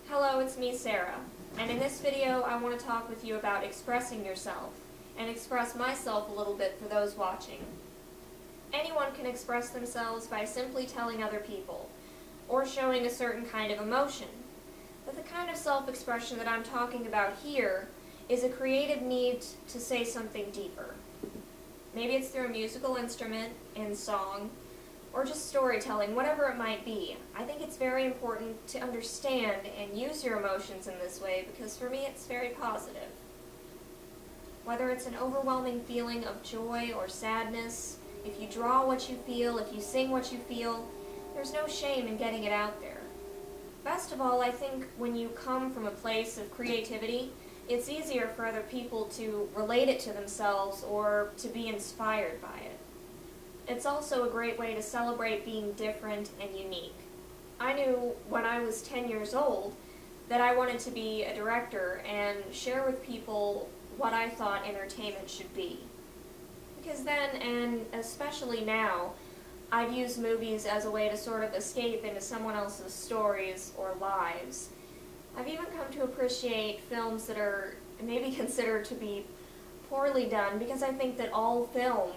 Hello, it's me, Sarah, and in this video I want to talk with you about expressing yourself, and express myself a little bit for those watching. Anyone can express themselves by simply telling other people, or showing a certain kind of emotion. But the kind of self-expression that I'm talking about here is a creative need to say something deeper. Maybe it's through a musical instrument, in song, or just storytelling, whatever it might be. I think it's very important to understand and use your emotions in this way because for me it's very positive. Whether it's an overwhelming feeling of joy or sadness, if you draw what you feel, if you sing what you feel, there's no shame in getting it out there. Best of all, I think when you come from a place of creativity, it's easier for other people to relate it to themselves or to be inspired by it. It's also a great way to celebrate being different and unique. I knew when I was 10 years old that I wanted to be a director and share with people what I thought entertainment should be. Because then, and especially now, I've used movies as a way to sort of escape into someone else's stories or lives. I've even come to appreciate films that are maybe considered to be poorly done because I think that all film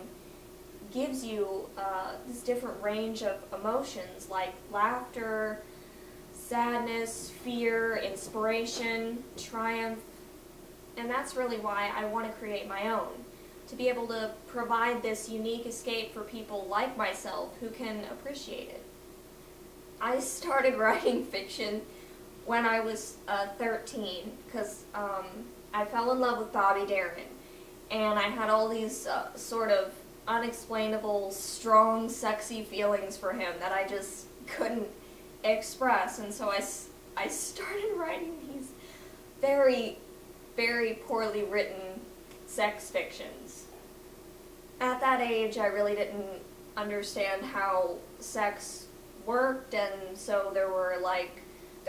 gives you this different range of emotions like laughter, sadness, fear, inspiration, triumph, and that's really why I want to create my own, to be able to provide this unique escape for people like myself who can appreciate it. I started writing fiction when I was 13 because I fell in love with Bobby Darin, and I had all these sort of unexplainable, strong, sexy feelings for him that I just couldn't express, and so I started writing these very, very poorly written sex fictions. At that age, I really didn't understand how sex worked, and so there were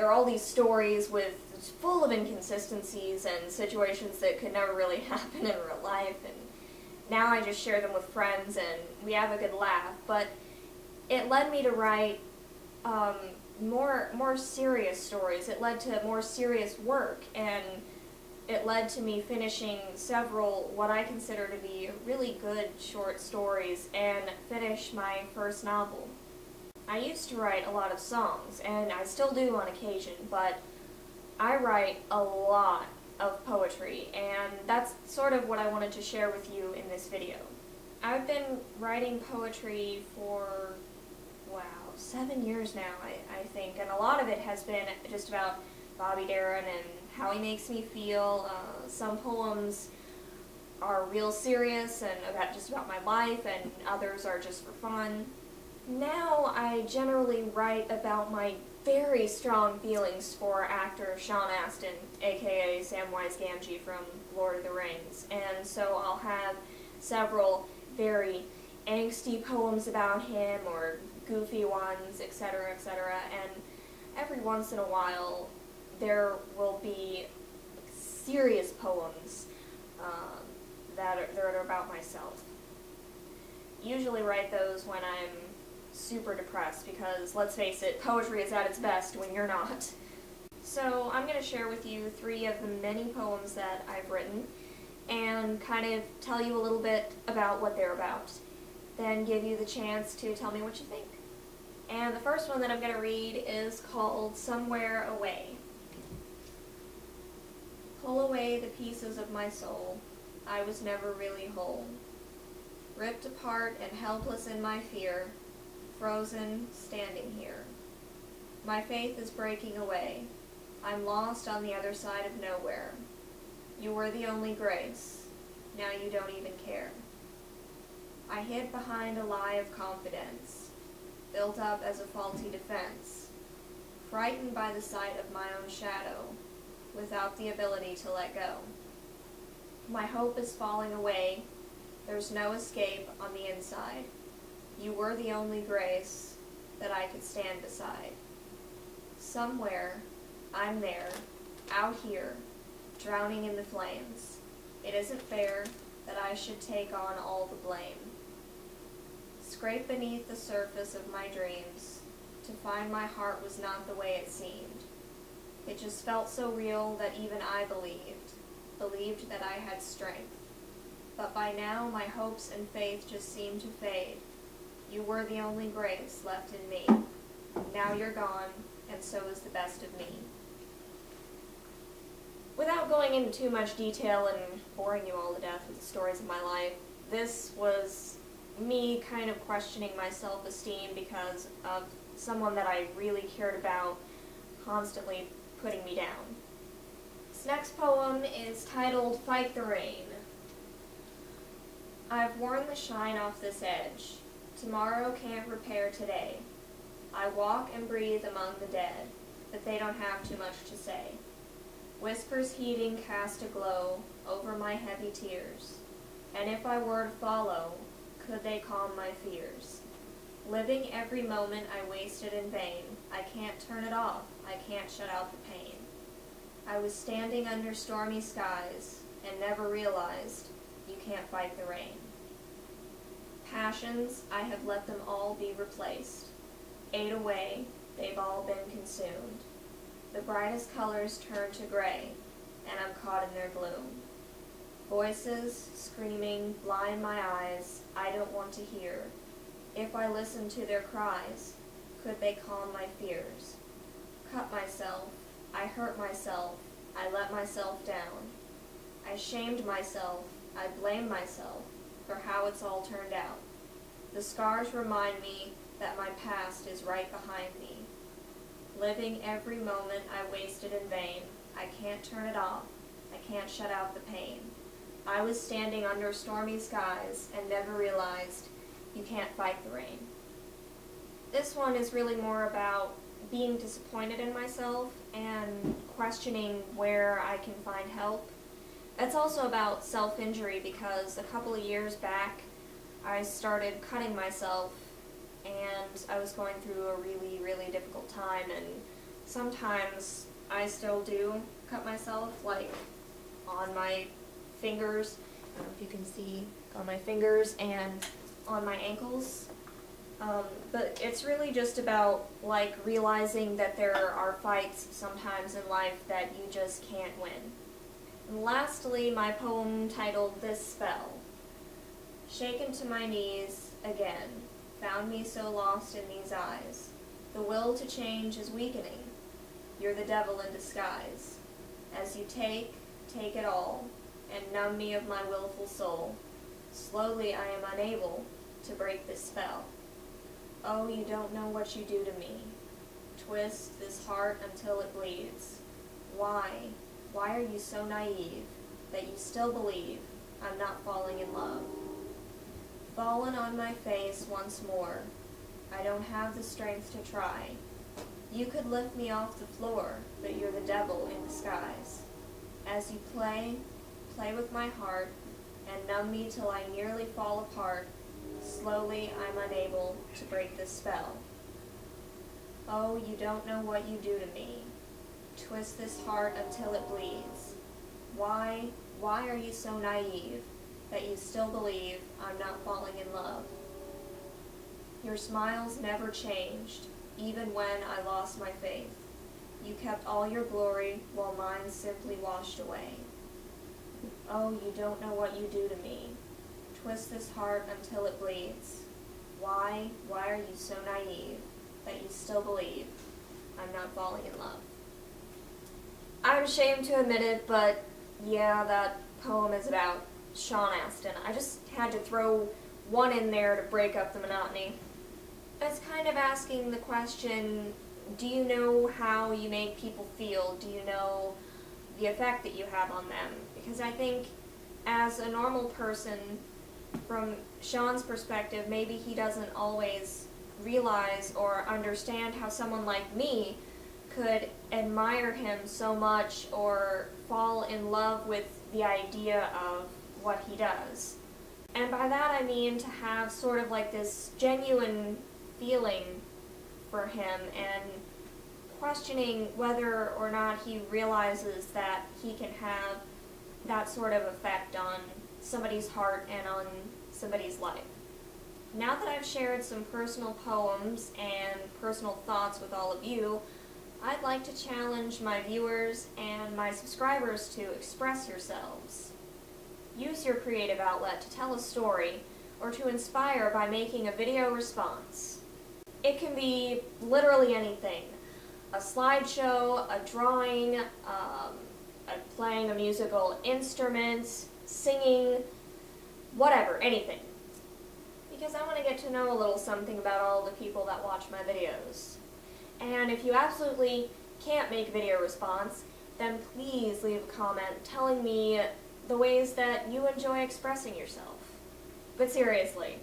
all these stories with full of inconsistencies and situations that could never really happen in real life, and now I just share them with friends and we have a good laugh. But it led me to write more serious stories. It led to more serious work, and it led to me finishing several what I consider to be really good short stories and finish my first novel. I used to write a lot of songs, and I still do on occasion, but I write a lot of poetry, and that's sort of what I wanted to share with you in this video. I've been writing poetry for, 7 years now, I think, and a lot of it has been just about Bobby Darin and how he makes me feel. Some poems are real serious and just about my life, and others are just for fun. Now I generally write about my very strong feelings for actor Sean Astin, aka Samwise Gamgee from Lord of the Rings, and so I'll have several very angsty poems about him or goofy ones, etc., etc., and every once in a while there will be serious poems that are about myself. Usually write those when I'm super depressed because, let's face it, poetry is at its best when you're not. So I'm going to share with you 3 of the many poems that I've written and kind of tell you a little bit about what they're about. Then give you the chance to tell me what you think. And the first one that I'm going to read is called Somewhere Away. Pull away the pieces of my soul. I was never really whole. Ripped apart and helpless in my fear. Frozen, standing here. My faith is breaking away. I'm lost on the other side of nowhere. You were the only grace. Now you don't even care. I hid behind a lie of confidence, built up as a faulty defense, frightened by the sight of my own shadow, without the ability to let go. My hope is falling away. There's no escape on the inside. You were the only grace that I could stand beside. Somewhere, I'm there, out here, drowning in the flames. It isn't fair that I should take on all the blame. Scrape beneath the surface of my dreams to find my heart was not the way it seemed. It It just felt so real that even I believed that I had strength. But by now my hopes and faith just seemed to fade. You were the only grace left in me. Now you're gone, and so is the best of me. Without going into too much detail and boring you all to death with the stories of my life, this was me kind of questioning my self-esteem because of someone that I really cared about constantly putting me down. This next poem is titled Fight the Rain. I've worn the shine off this edge. Tomorrow can't repair today. I walk and breathe among the dead, but they don't have too much to say. Whispers heating cast a glow over my heavy tears, and if I were to follow, could they calm my fears? Living every moment I wasted in vain, I can't turn it off, I can't shut out the pain. I was standing under stormy skies, and never realized you can't fight the rain. Passions, I have let them all be replaced. Ate away, they've all been consumed. The brightest colors turn to gray, and I'm caught in their gloom. Voices, screaming, blind my eyes, I don't want to hear. If I listen to their cries, could they calm my fears? Cut myself, I hurt myself, I let myself down. I shamed myself, I blamed myself for how it's all turned out. The scars remind me that my past is right behind me. Living every moment I wasted in vain, I can't turn it off, I can't shut out the pain. I was standing under stormy skies and never realized you can't fight the rain. This one is really more about being disappointed in myself and questioning where I can find help. It's also about self-injury because a couple of years back I started cutting myself and I was going through a really, really difficult time, and sometimes I still do cut myself, like on my fingers. I don't know if you can see on my fingers and on my ankles. But it's really just about like realizing that there are fights sometimes in life that you just can't win. And lastly, my poem titled This Spell. Shaken to my knees again, found me so lost in these eyes. The will to change is weakening. You're the devil in disguise. As you take it all, and numb me of my willful soul. Slowly I am unable to break this spell. Oh, you don't know what you do to me. Twist this heart until it bleeds. Why? Why are you so naive that you still believe I'm not falling in love? Fallen on my face once more. I don't have the strength to try. You could lift me off the floor, but you're the devil in disguise. As you play with my heart, and numb me till I nearly fall apart, slowly I'm unable to break this spell. Oh, you don't know what you do to me. Twist this heart until it bleeds. Why are you so naive that you still believe I'm not falling in love? Your smiles never changed, even when I lost my faith. You kept all your glory while mine simply washed away. Oh, you don't know what you do to me. Twist this heart until it bleeds. Why are you so naive that you still believe I'm not falling in love? I'm ashamed to admit it, but yeah, that poem is about Sean Astin. I just had to throw one in there to break up the monotony. It's kind of asking the question, do you know how you make people feel? Do you know the effect that you have on them? Because I think as a normal person, from Sean's perspective, maybe he doesn't always realize or understand how someone like me could admire him so much or fall in love with the idea of what he does. And by that I mean to have sort of like this genuine feeling for him and questioning whether or not he realizes that he can have that sort of effect on somebody's heart and on somebody's life. Now that I've shared some personal poems and personal thoughts with all of you, I'd like to challenge my viewers and my subscribers to express yourselves. Use your creative outlet to tell a story or to inspire by making a video response. It can be literally anything. A slideshow, a drawing, playing a musical instrument, singing, whatever, anything. Because I want to get to know a little something about all the people that watch my videos. And if you absolutely can't make a video response, then please leave a comment telling me the ways that you enjoy expressing yourself. But seriously,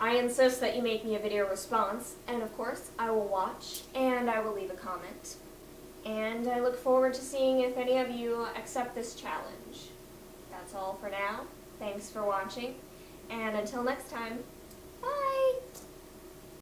I insist that you make me a video response, and of course, I will watch and I will leave a comment. And I look forward to seeing if any of you accept this challenge. That's all for now. Thanks for watching, and until next time,